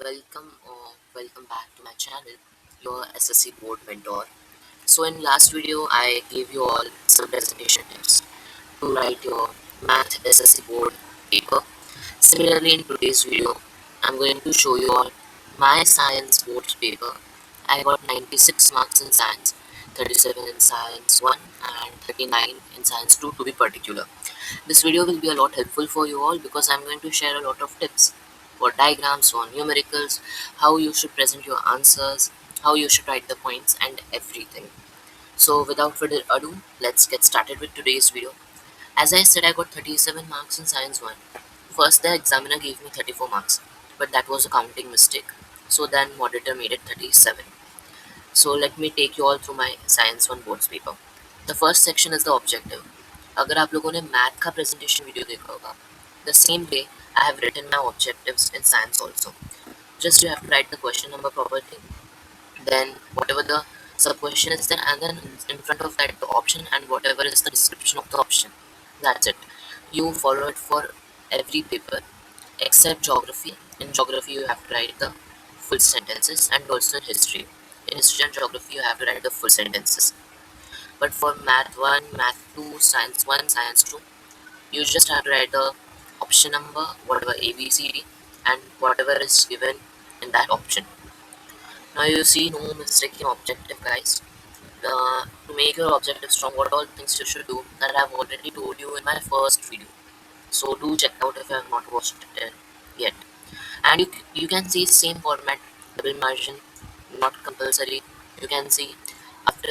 Welcome back to my channel, your SSC board mentor. So in last video, I gave you all some presentation tips to write your math SSC board paper. Similarly, in today's video, I'm going to show you all my science board paper. I got 96 marks in science, 37 in science 1 and 39 in science 2 to be particular. This video will be a lot helpful for you all because I'm going to share a lot of tips for diagrams, for numericals, how you should present your answers, how you should write the points and everything. So without further ado, let's get started with today's video. As I said, I got 37 marks in science 1. First the examiner gave me 34 marks, but that was a counting mistake. So then monitor made it 37. So let me take you all through my science 1 boards paper. The first section is the objective. अगर आप लोगों ने math का presentation video देखा होगा, the same way I have written my objectives in science also. Just you have to write the question number properly, then whatever the sub question is there, and then in front of that the option and whatever is the description of the option. That's it. You follow it for every paper except geography. In geography you have to write the full sentences, and also in history. In history and geography you have to write the full sentences. But for math 1, math 2, science 1, science 2, you just have to write the option number, whatever ABCD, and whatever is given in that option. Now you see no mistake in objective, guys. To make your objective strong, what all things you should do that I have already told you in my first video. So do check out if you have not watched it yet. And you can see same format, double margin, not compulsory. You can see after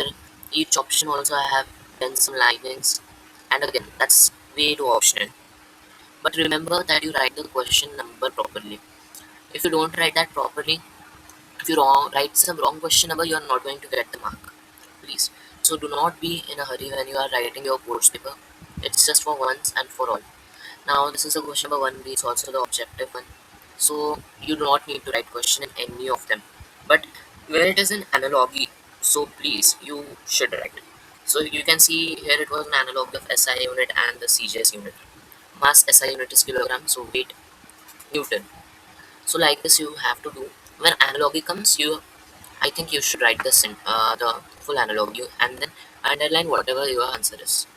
each option also I have done some linings, and again that's way too optional. But remember that you write the question number properly. If you don't write that properly, if you write some wrong question number, you are not going to get the mark. Please. So do not be in a hurry when you are writing your course paper. It's just for once and for all. Now this is a question number 1B, it's also the objective one. So you do not need to write question in any of them. But where it is an analogy, so please you should write it. So you can see here it was an analog of SI unit and the CJS unit. Mass SI unit is kilogram, so weight Newton. So like this you have to do. When analogy comes, I think you should write the full analogy and then underline whatever your answer is.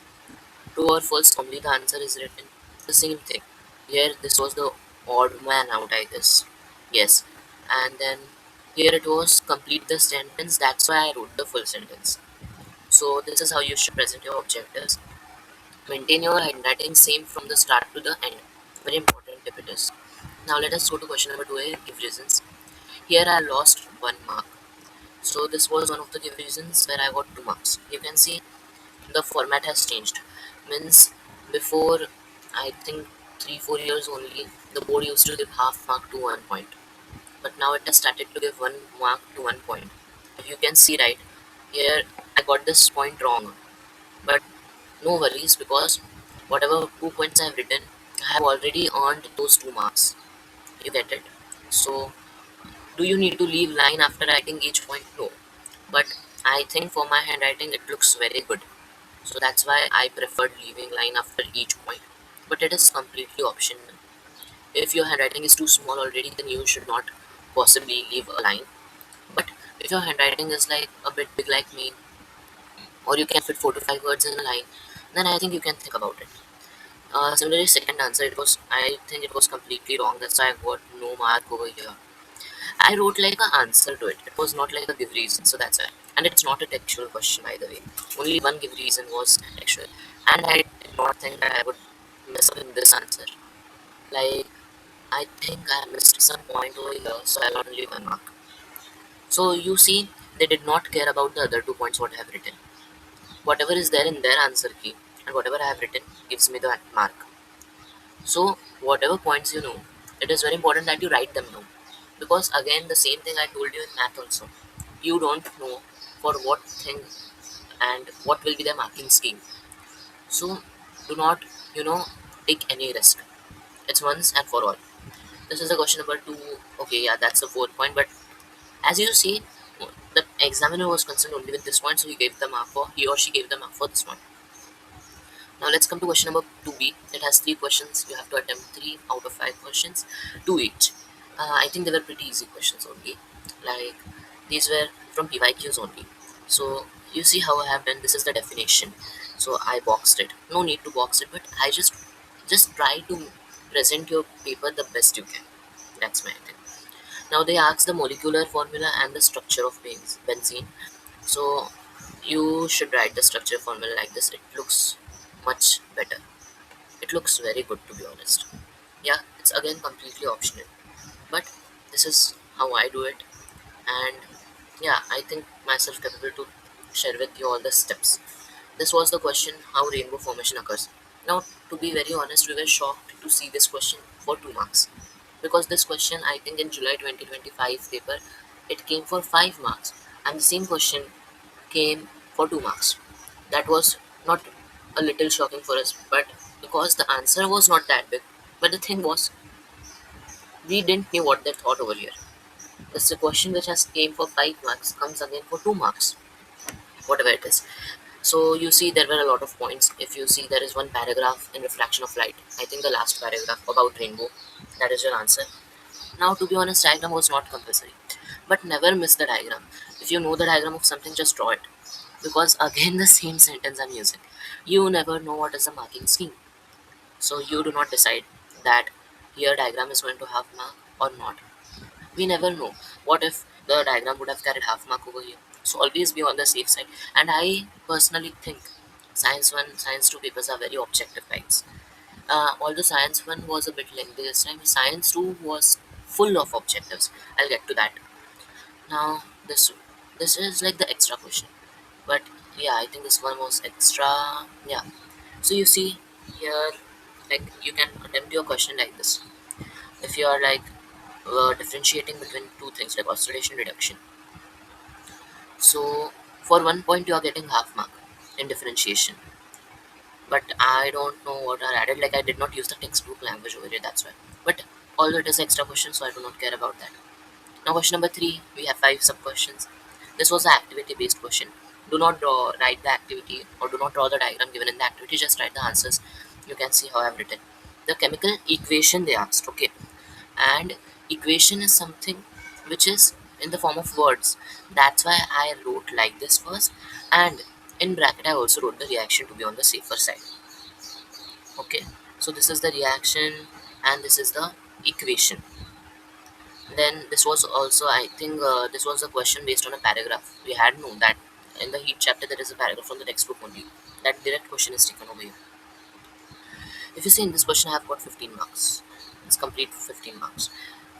True or false, only the answer is written. The same thing. Here this was the odd man out, I guess. Yes. And then here it was complete the sentence. That's why I wrote the full sentence. So this is how you should present your objectives. Maintain your handwriting same from the start to the end. Very important tip it is. Now let us go to question number 2. Give reasons. Here I lost 1 mark. So this was one of the give reasons where I got 2 marks. You can see the format has changed. Means before, I think 3-4 years only, the board used to give half mark to 1 point. But now it has started to give 1 mark to 1 point. If you can see right here, I got this point wrong. But no worries, because whatever 2 points I have written, I have already earned those 2 marks. You get it? So do you need to leave line after writing each point? No. But I think for my handwriting it looks very good. So that's why I preferred leaving line after each point. But it is completely optional. If your handwriting is too small already, then you should not possibly leave a line. But if your handwriting is like a bit big like me, or you can fit 4 to 5 words in a line, then I think you can think about it. Similarly, second answer, I think it was completely wrong. That's why I got no mark over here. I wrote like an answer to it. It was not like a give reason, so that's why. And it's not a textual question, by the way. Only one give reason was textual, and I did not think that I would mess up in this answer. Like, I think I missed some point over here, so I got only 1 mark. So you see, they did not care about the other 2 points what I have written. Whatever is there in their answer key and whatever I have written gives me the mark. So whatever points you know, it is very important that you write them down. Because again, the same thing I told you in math also. You don't know for what thing and what will be the marking scheme. So do not, take any risk. It's once and for all. This is the question number 2. Okay, yeah, that's the 4th point. But as you see, the examiner was concerned only with this point, so he or she gave the mark for this one. Now let's come to question number 2B. It has 3 questions. You have to attempt 3 out of 5 questions, 2 each. I think they were pretty easy questions only. Like these were from PYQs only. So you see how I have done. This is the definition. So I boxed it. No need to box it, but I just try to present your paper the best you can. That's my thing. Now they ask the molecular formula and the structure of benzene. So you should write the structure formula like this. It looks much better. It looks very good to be honest. Yeah, it's again completely optional. But this is how I do it, and yeah, I think myself capable to share with you all the steps. This was the question how rainbow formation occurs. Now, to be very honest, we were shocked to see this question for 2 marks because this question, I think, in July 2025 paper, it came for 5 marks, and the same question came for 2 marks. That was not a little shocking for us, but because the answer was not that big. But the thing was, we didn't know what they thought over here. It's a question which has came for 5 marks comes again for 2 marks, whatever it is. So you see there were a lot of points. If you see there is one paragraph in refraction of light. I think the last paragraph about rainbow. That is your answer. Now to be honest, diagram was not compulsory. But never miss the diagram. If you know the diagram of something, just draw it. Because again the same sentence I'm using. You never know what is the marking scheme. So you do not decide that here diagram is going to have mark or not. We never know. What if the diagram would have carried half mark over here? So always be on the safe side. And I personally think science 1, science 2 papers are very objective types. Although science 1 was a bit lengthy this time, science 2 was full of objectives. I'll get to that. Now this is like the extra question. But yeah, I think this one was extra. Yeah. So you see here, like you can attempt your question like this. If you are like differentiating between two things like oxidation reduction. So for 1 point you are getting half mark in differentiation. But I don't know what are added. Like I did not use the textbook language over here, that's why. But although it is extra question, so I do not care about that. Now question number 3, we have 5 sub questions. This was an activity based question. Do not write the activity or do not draw the diagram given in the activity, just write the answers. You can see how I've written. The chemical equation they asked, okay. And equation is something which is in the form of words. That's why I wrote like this first, and in bracket I also wrote the reaction to be on the safer side. Okay, so this is the reaction and this is the equation. Then this was also, I think, this was a question based on a paragraph. We had known that in the heat chapter there is a paragraph from the textbook only. That direct question is taken over here. If you see in this question, I have got 15 marks. It's complete 15 marks.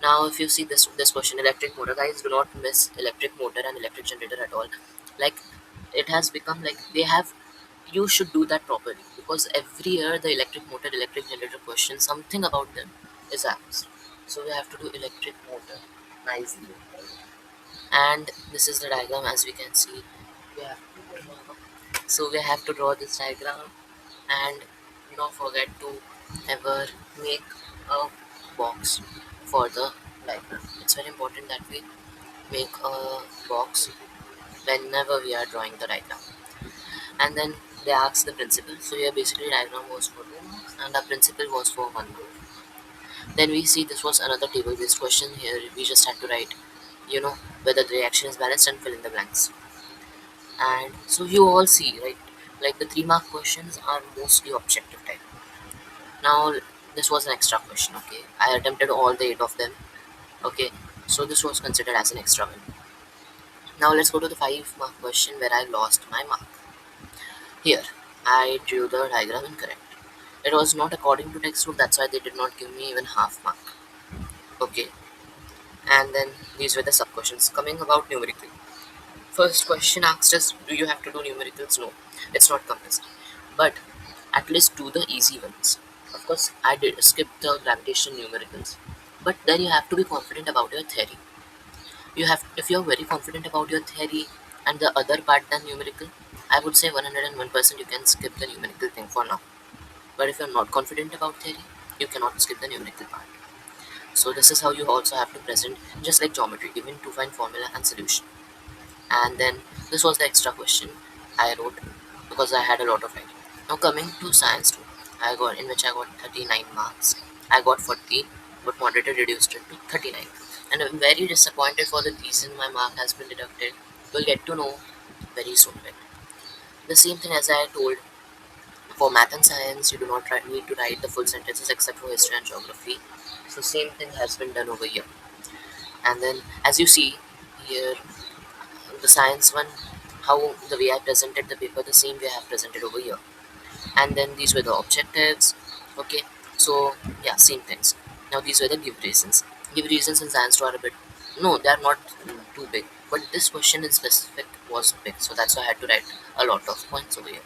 Now, if you see this question, electric motor, guys, do not miss electric motor and electric generator at all. Like, it has become like they have. You should do that properly because every year the electric motor, electric generator question, something about them is asked. So we have to do electric motor nicely. And this is the diagram as we can see. We have so we have to draw this diagram, and don't forget to ever make a box for the diagram. It's very important that we make a box whenever we are drawing the diagram. And then they ask the principal. So here basically diagram was for 2 marks and the principal was for 1 mark. Then we see this was another table based question. Here we just had to write, whether the reaction is balanced and fill in the blanks. And so you all see, right? Like the 3 mark questions are mostly objective type. Now this was an extra question. Okay, I attempted all the 8 of them. Okay, so this was considered as an extra one. Now let's go to the 5 mark question where I lost my mark. Here I drew the diagram incorrect. It was not according to textbook, that's why they did not give me even half mark. Okay, and then these were the sub questions coming about numerical. First question asked us, do you have to do numericals? No, it's not compulsory, but at least do the easy ones. Of course, I did skip the gravitation numericals, but then you have to be confident about your theory. If you're very confident about your theory and the other part than numerical, I would say 101% you can skip the numerical thing for now. But if you're not confident about theory, you cannot skip the numerical part. So this is how you also have to present, just like geometry, given to find formula and solution. And then this was the extra question I wrote because I had a lot of writing. Now coming to science 2, I got in which I got 39 marks. I got 40. but moderator reduced it to 39. And I'm very disappointed for the reason my mark has been deducted. You'll get to know very soon. Right? The same thing as I told, for math and science, you do not need to write the full sentences except for history and geography. So same thing has been done over here. And then as you see here, the science one, how the way I presented the paper, the same way I have presented over here. And then these were the objectives. Okay, so yeah, same things. Now these were the give reasons. Give reasons in science are a bit, no, they are not too big, but this question in specific was big, so that's why I had to write a lot of points over here.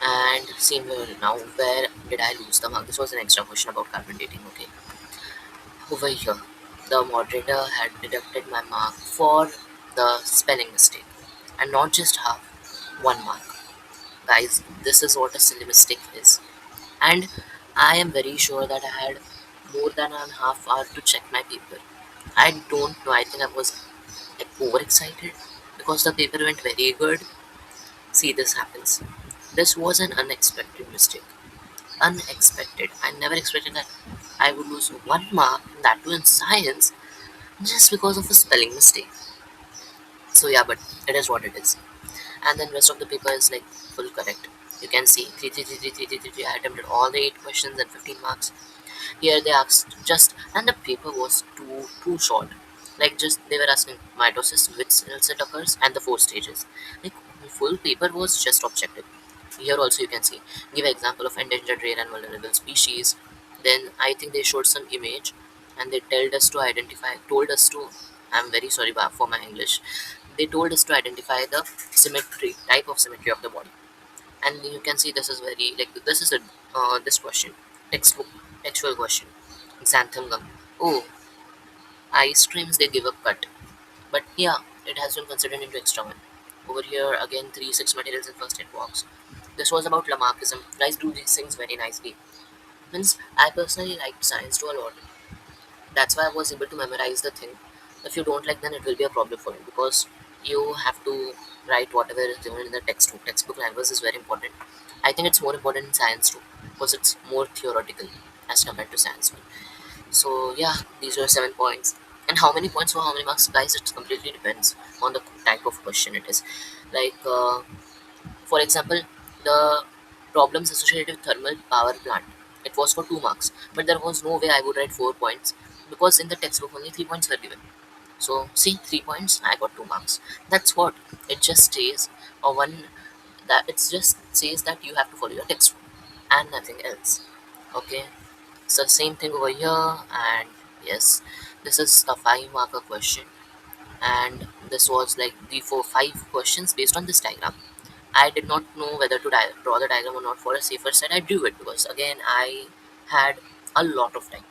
And same here. Now where did I lose the mark? This was an extra question about carbon dating. Okay, over here the moderator had deducted my mark for the spelling mistake, and not just half, 1 mark. Guys, this is what a silly mistake is. And I am very sure that I had more than a half hour to check my paper. I don't know, I think I was like overexcited because the paper went very good. See, this happens. This was an unexpected mistake. Unexpected. I never expected that I would lose 1 mark, that too in science, just because of a spelling mistake. So yeah, but it is what it is. And then rest of the paper is like full correct. You can see 3 3 3 3 3 3 3 3. I attempted all the 8 questions and 15 marks. Here they asked just, and the paper was too short. Like just they were asking mitosis, which cells it occurs, and the 4 stages. Like full paper was just objective. Here also you can see, give an example of endangered rare and vulnerable species. Then I think they showed some image, and they told us to. I'm very sorry for my English. They told us to identify the type of symmetry of the body. And you can see this is very like this is a this question, textbook textual question. Xanthan gum. Oh, ice creams they give a cut, but yeah, it has been considered into extra one. Over here again, 3 6 materials in first aid box. This was about Lamarckism. Guys do these things very nicely. Means I personally liked science too a lot. That's why I was able to memorize the thing. If you don't like, then it will be a problem for you because you have to write whatever is given in the textbook. Textbook language is very important. I think it's more important in science too because it's more theoretical as compared to science one. So yeah, these were 7 points. And how many points for how many marks, guys? It completely depends on the type of question it is. Like for example, the problems associated with thermal power plant. It was for 2 marks, but there was no way I would write 4 points because in the textbook only 3 points were given. So see, 3 points, I got 2 marks. That's what it just says, or one that it just says that you have to follow your textbook and nothing else. Okay, so same thing over here, and yes, this is a 5 marker question, and this was like the 5 questions based on this diagram. I did not know whether to draw the diagram or not. For a safer side, I drew it because again I had a lot of time,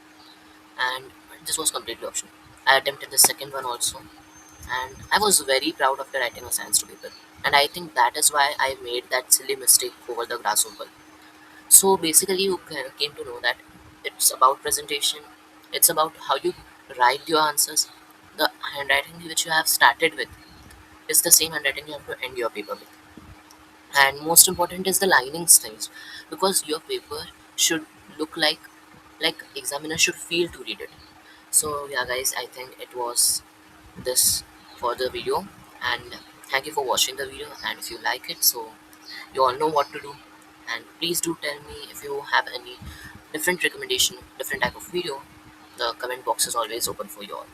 and this was completely optional. I attempted the second one also, and I was very proud of the writing of science to paper. And I think that is why I made that silly mistake over the grasshopper. So basically, you came to know that it's about presentation. It's about how you write your answers. The handwriting which you have started with is the same handwriting you have to end your paper with. And most important is the linings things, because your paper should look like examiner should feel to read it. So yeah guys, I think it was this for the video, and thank you for watching the video. And if you like it, so you all know what to do. And please do tell me if you have any different recommendation, different type of video. The comment box is always open for you all.